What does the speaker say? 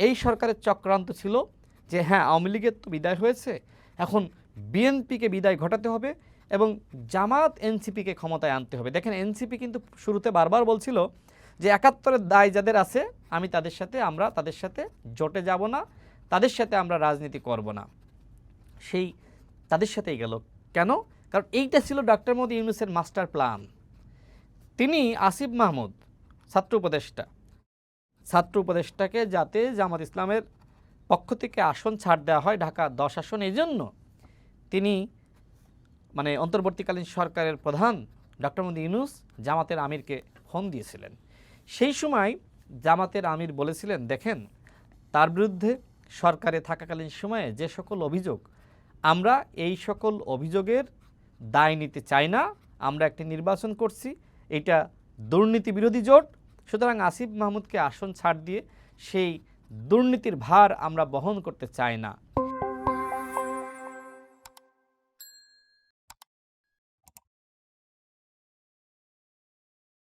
এই সরকারের চক্রান্ত ছিল যে হ্যাঁ আওয়ামী লীগের তো বিদায় হয়েছে, এখন বিএনপিকে বিদায় ঘটাতে হবে এবং জামাত এনসিপিকে ক্ষমতায় আনতে হবে। দেখেন এনসিপি কিন্তু শুরুতে বারবার বলছিল যে ৭১-এর দায় যাদের আছে আমরা তাদের সাথে জোটে যাব না, তাদের সাথে আমরা রাজনীতি করব না। সেই তাদের সাথেই গেল কেন? কারণ এইটা ছিল ডক্টর মোহাম্মদ ইউনূসের মাস্টার প্ল্যান। তিনি আসিফ মাহমুদ ছাত্র উপদেষ্টাকে যাতে জামাত ইসলামের পক্ষ থেকে আসন ছাড় দেওয়া হয় ঢাকা 10 আসন, এই জন্য তিনি মানে অন্তর্বর্তীকালীন সরকারের প্রধান ডক্টর মোহাম্মদ ইউনূস জামাতের আমিরকে ফোন দিয়েছিলেন। সেই সময় জামাতের আমির বলেছিলেন, দেখেন তার বিরুদ্ধে সরকারে থাকাকালীন সময়ে যে সকল অভিযোগ, আমরা এই সকল অভিযোগের দায় নিতে চাই না। আমরা একটি নির্বাচন করছি, এটা দুর্নীতি বিরোধী জোট, সুতরাং আসিফ মাহমুদকে আসন ছাড় দিয়ে সেই দুর্নীতির ভার আমরা বহন করতে চাই না।